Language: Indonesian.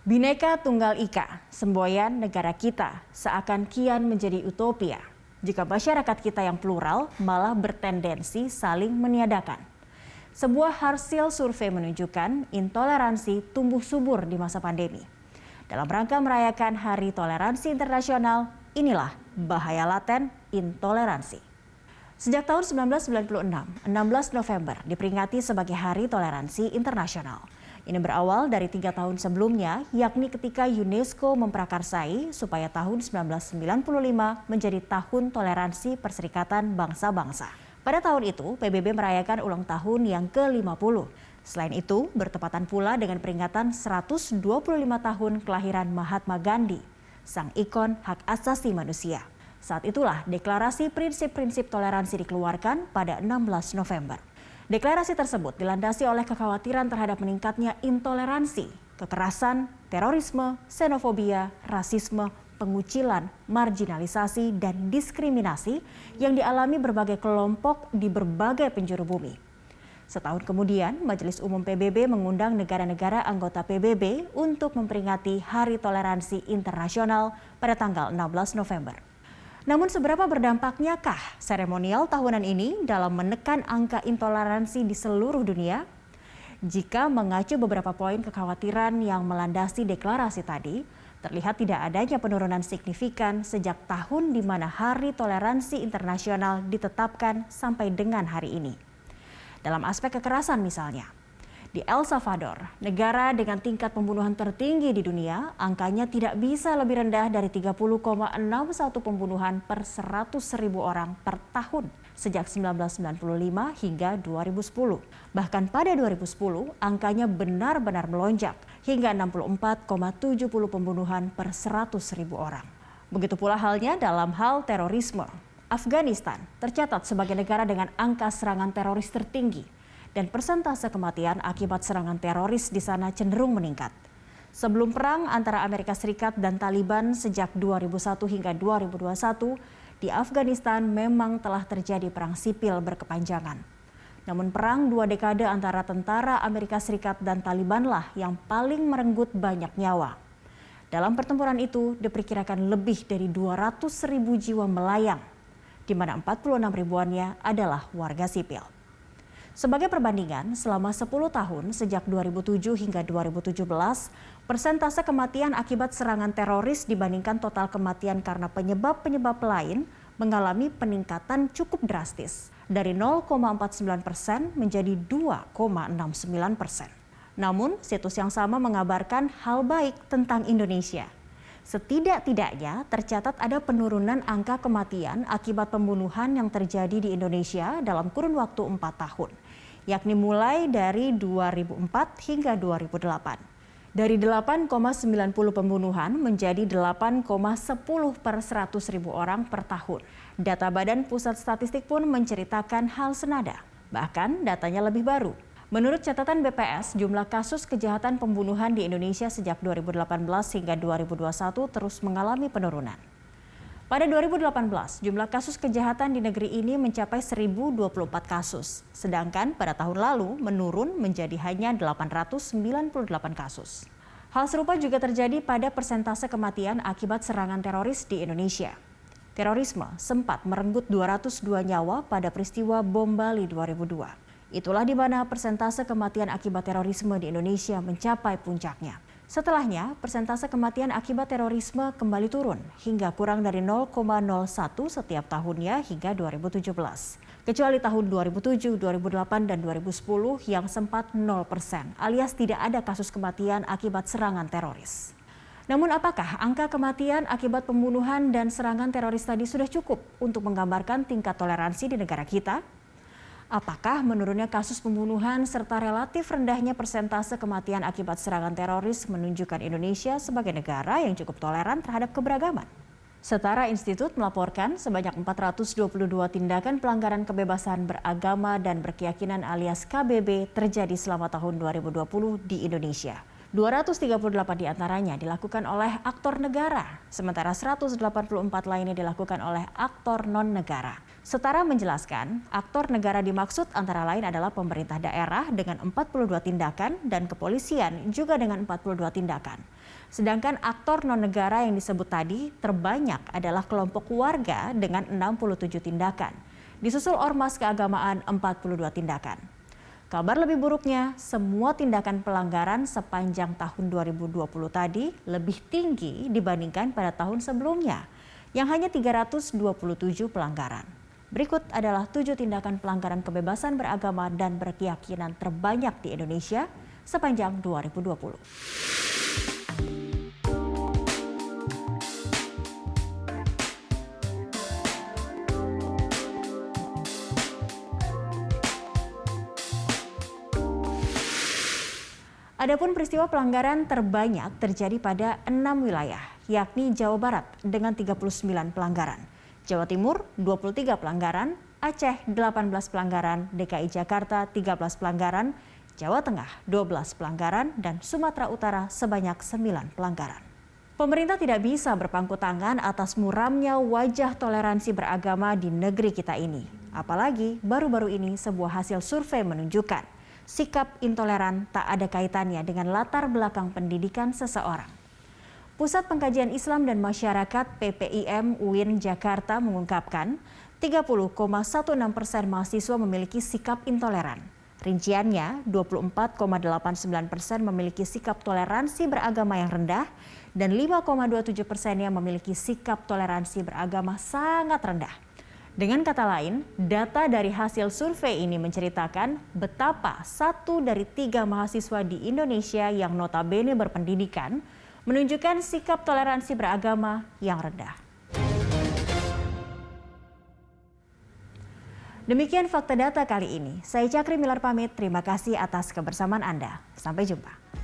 Bhinneka Tunggal Ika, semboyan negara kita, seakan kian menjadi utopia jika masyarakat kita yang plural malah bertendensi saling meniadakan. Sebuah hasil survei menunjukkan intoleransi tumbuh subur di masa pandemi. Dalam rangka merayakan Hari Toleransi Internasional, inilah bahaya laten intoleransi. Sejak tahun 1996, 16 November diperingati sebagai Hari Toleransi Internasional. Ini berawal dari 3 tahun sebelumnya, yakni ketika UNESCO memprakarsai supaya tahun 1995 menjadi Tahun Toleransi Perserikatan Bangsa-Bangsa. Pada tahun itu, PBB merayakan ulang tahun yang ke-50. Selain itu, bertepatan pula dengan peringatan 125 tahun kelahiran Mahatma Gandhi, sang ikon hak asasi manusia. Saat itulah deklarasi prinsip-prinsip toleransi dikeluarkan pada 16 November. Deklarasi tersebut dilandasi oleh kekhawatiran terhadap meningkatnya intoleransi, kekerasan, terorisme, xenofobia, rasisme, pengucilan, marginalisasi, dan diskriminasi yang dialami berbagai kelompok di berbagai penjuru bumi. Setahun kemudian, Majelis Umum PBB mengundang negara-negara anggota PBB untuk memperingati Hari Toleransi Internasional pada tanggal 16 November. Namun seberapa berdampaknya kah seremonial tahunan ini dalam menekan angka intoleransi di seluruh dunia? Jika mengacu beberapa poin kekhawatiran yang melandasi deklarasi tadi, terlihat tidak adanya penurunan signifikan sejak tahun di mana Hari Toleransi Internasional ditetapkan sampai dengan hari ini. Dalam aspek kekerasan misalnya, di El Salvador, negara dengan tingkat pembunuhan tertinggi di dunia, angkanya tidak bisa lebih rendah dari 30,61 pembunuhan per 100.000 orang per tahun sejak 1995 hingga 2010. Bahkan pada 2010, angkanya benar-benar melonjak hingga 64,70 pembunuhan per 100.000 orang. Begitu pula halnya dalam hal terorisme. Afghanistan tercatat sebagai negara dengan angka serangan teroris tertinggi, dan persentase kematian akibat serangan teroris di sana cenderung meningkat. Sebelum perang antara Amerika Serikat dan Taliban sejak 2001 hingga 2021, di Afghanistan memang telah terjadi perang sipil berkepanjangan. Namun perang 2 dekade antara tentara Amerika Serikat dan Talibanlah yang paling merenggut banyak nyawa. Dalam pertempuran itu diperkirakan lebih dari 200.000 jiwa melayang, di mana 46 ribuannya adalah warga sipil. Sebagai perbandingan, selama 10 tahun sejak 2007 hingga 2017, persentase kematian akibat serangan teroris dibandingkan total kematian karena penyebab-penyebab lain mengalami peningkatan cukup drastis, dari 0,49% menjadi 2,69%. Namun, situs yang sama mengabarkan hal baik tentang Indonesia. Setidak-tidaknya tercatat ada penurunan angka kematian akibat pembunuhan yang terjadi di Indonesia dalam kurun waktu 4 tahun, yakni mulai dari 2004 hingga 2008. Dari 8,90 pembunuhan menjadi 8,10 per 100.000 orang per tahun. Data Badan Pusat Statistik pun menceritakan hal senada. Bahkan datanya lebih baru. Menurut catatan BPS, jumlah kasus kejahatan pembunuhan di Indonesia sejak 2018 hingga 2021 terus mengalami penurunan. Pada 2018, jumlah kasus kejahatan di negeri ini mencapai 1.024 kasus, sedangkan pada tahun lalu menurun menjadi hanya 898 kasus. Hal serupa juga terjadi pada persentase kematian akibat serangan teroris di Indonesia. Terorisme sempat merenggut 202 nyawa pada peristiwa bom Bali 2002. Itulah di mana persentase kematian akibat terorisme di Indonesia mencapai puncaknya. Setelahnya, persentase kematian akibat terorisme kembali turun hingga kurang dari 0,01 setiap tahunnya hingga 2017. Kecuali tahun 2007, 2008, dan 2010 yang sempat 0% alias tidak ada kasus kematian akibat serangan teroris. Namun apakah angka kematian akibat pembunuhan dan serangan teroris tadi sudah cukup untuk menggambarkan tingkat toleransi di negara kita? Apakah menurunnya kasus pembunuhan serta relatif rendahnya persentase kematian akibat serangan teroris menunjukkan Indonesia sebagai negara yang cukup toleran terhadap keberagaman? Setara Institut melaporkan sebanyak 422 tindakan pelanggaran kebebasan beragama dan berkeyakinan alias KBB terjadi selama tahun 2020 di Indonesia. 238 diantaranya dilakukan oleh aktor negara, sementara 184 lainnya dilakukan oleh aktor non-negara. Setara menjelaskan, aktor negara dimaksud antara lain adalah pemerintah daerah dengan 42 tindakan dan kepolisian juga dengan 42 tindakan. Sedangkan aktor non-negara yang disebut tadi terbanyak adalah kelompok warga dengan 67 tindakan. Disusul ormas keagamaan 42 tindakan. Kabar lebih buruknya, semua tindakan pelanggaran sepanjang tahun 2020 tadi lebih tinggi dibandingkan pada tahun sebelumnya, yang hanya 327 pelanggaran. Berikut adalah 7 tindakan pelanggaran kebebasan beragama dan berkeyakinan terbanyak di Indonesia sepanjang 2020. Adapun peristiwa pelanggaran terbanyak terjadi pada 6 wilayah, yakni Jawa Barat dengan 39 pelanggaran, Jawa Timur 23 pelanggaran, Aceh 18 pelanggaran, DKI Jakarta 13 pelanggaran, Jawa Tengah 12 pelanggaran, dan Sumatera Utara sebanyak 9 pelanggaran. Pemerintah tidak bisa berpangku tangan atas muramnya wajah toleransi beragama di negeri kita ini. Apalagi baru-baru ini sebuah hasil survei menunjukkan sikap intoleran tak ada kaitannya dengan latar belakang pendidikan seseorang. Pusat Pengkajian Islam dan Masyarakat PPIM UIN Jakarta mengungkapkan 30,16% mahasiswa memiliki sikap intoleran. Rinciannya 24,89% memiliki sikap toleransi beragama yang rendah dan 5,27% yang memiliki sikap toleransi beragama sangat rendah. Dengan kata lain, data dari hasil survei ini menceritakan betapa 1 dari 3 mahasiswa di Indonesia yang notabene berpendidikan menunjukkan sikap toleransi beragama yang rendah. Demikian fakta data kali ini. Saya Cakri Milar pamit, terima kasih atas kebersamaan Anda. Sampai jumpa.